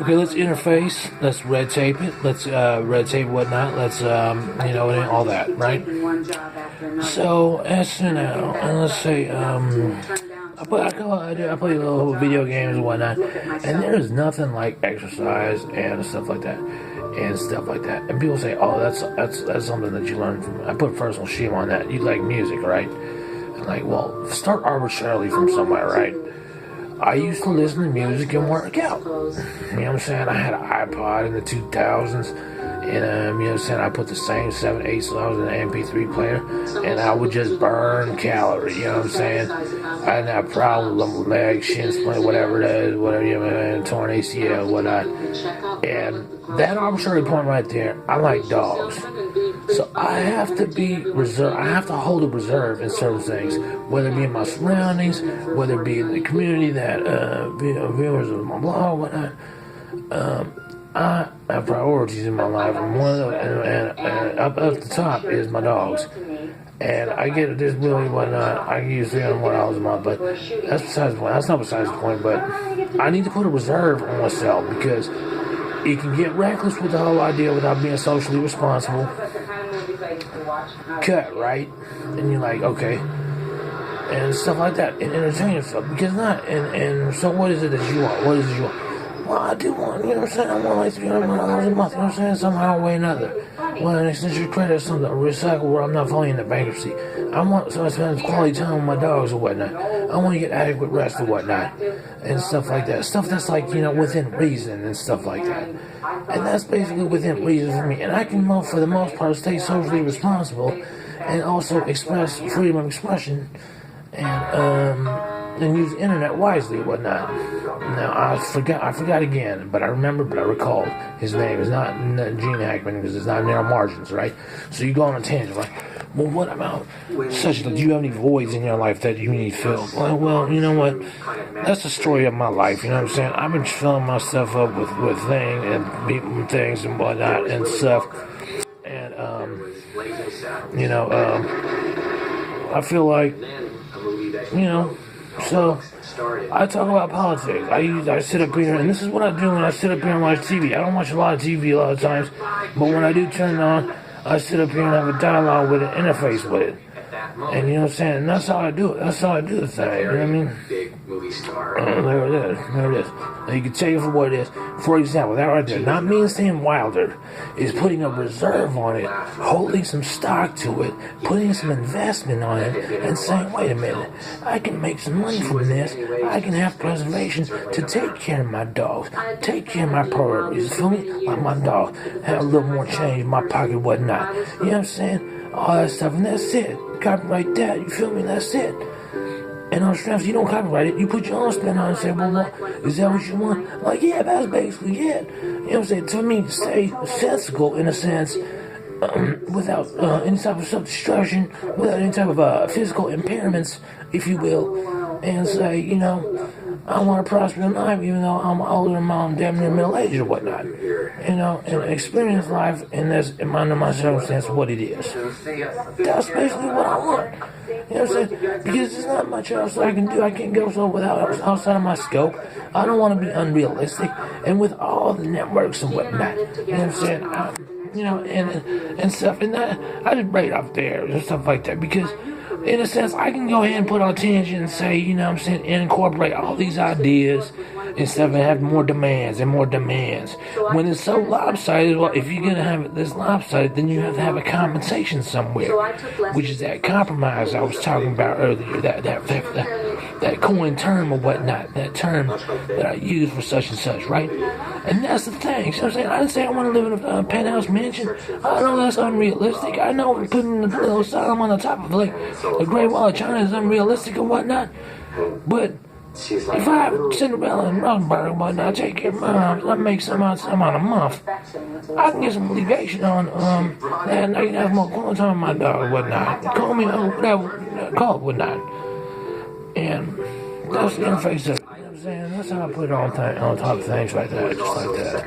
okay, let's interface, let's red tape it, let's red tape whatnot, let's you know, and all that, right? So SNL, and let's say I play little video games and whatnot, and there's nothing like exercise and stuff like that. And people say, "Oh, that's something that you learn from." I put personal shame on that. You like music, right? And like, well, start arbitrarily from somewhere, right? I used to listen to music and work out. You know what I'm saying? I had an iPod in the 2000s, and you know what I'm saying? I put the same 7, 8 songs in an MP3 player, and I would just burn calories. You know what I'm saying? I didn't have problems with my legs, shin splint, whatever it is, whatever you know, torn ACL, whatnot. And that arbitrary point right there, I like dogs. So I have to be reserved. I have to hold a reserve in certain things, whether it be in my surroundings, whether it be in the community that viewers of my blog, whatnot. I have priorities in my life, and one of them, and up at the top is my dogs. And I get a disability, whatnot. I can use $300 a month, but that's besides the point. That's not besides the point. But I need to put a reserve on myself because you can get reckless with the whole idea without being socially responsible. Cut, right? And you're like, okay. And stuff like that. And entertain yourself. Because not. And so what is it that you want? What is it you want? Well, I do want, you know what I'm saying? I want like $300 a month, you know what I'm saying? Somehow, way or another. Well, an extension credit or something, a recycle where I'm not falling into bankruptcy. I want so I spend quality time with my dogs or whatnot. I want to get adequate rest or whatnot. And stuff like that. Stuff that's like, you know, within reason and stuff like that. And that's basically within reason for me. And I can, for the most part, stay socially responsible and also express freedom of expression and use the internet wisely or whatnot. Now, I forgot again, but I recalled his name. It's not Gene Hackman because it's not narrow margins, right? So you go on a tangent, like, well, what about such, do you have any voids in your life that you need filled? Well, you know what? That's the story of my life, you know what I'm saying? I've been filling myself up with things and people and things and whatnot and stuff. And, you know, I feel like, you know, so I talk about politics. I sit up here, and this is what I do when I sit up here and watch TV. I don't watch a lot of TV a lot of times, but when I do turn it on, I sit up here and have a dialogue with it, interface with it. And you know what I'm saying? And that's how I do it. That's how I do the thing. You know what I mean? There it is. There it is. Now you can take it for what it is. For example, that right there, not me saying Wilder, is putting a reserve on it, holding some stock to it, putting some investment on it, and saying, wait a minute, I can make some money from this. I can have preservation to take care of my dogs, take care of my priorities. Feel me? Like my dog, have a little more change in my pocket, whatnot. You know what I'm saying? All that stuff, and that's it. Copyright that, you feel me? That's it. And on straps, you don't copyright it. You put your own spin on it and say, well, is that what you want? Like, yeah, that's basically it. You know what I'm saying? To me, stay sensible in a sense, without any type of self-destruction, without any type of physical impairments, if you will, and say, you know, I want to prosper in life, even though I'm older than I'm damn near middle age or whatnot. You know, and experience life in this, under my circumstance, what it is. That's basically what I want. You know what I'm saying? Because there's not much else I can do. I can't go so without outside of my scope. I don't want to be unrealistic. And with all the networks and whatnot, you know what I'm saying? You know, and stuff. And that, I just break off there and stuff like that because, in a sense, I can go ahead and put on tangent and say, you know what I'm saying, and incorporate all these ideas and stuff and have more demands and more demands. When it's so lopsided, well, if you're going to have it this lopsided, then you have to have a compensation somewhere, which is that compromise I was talking about earlier, that coined term or whatnot, that term that I use for such and such, right? And that's the thing. So I'm saying, I didn't say I want to live in a penthouse mansion. I know that's unrealistic. I know putting a little asylum on the top of like the Great Wall of China is unrealistic and whatnot. But if I have Cinderella and Rosenberg and whatnot, take care of my moms, I make some amount a month, I can get some alleviation on and I can have more quality time with my dog and whatnot. Call me whatever, call it whatnot. And that's the interface of it. You know what I'm saying? That's how I put it on top of things like that, just like that.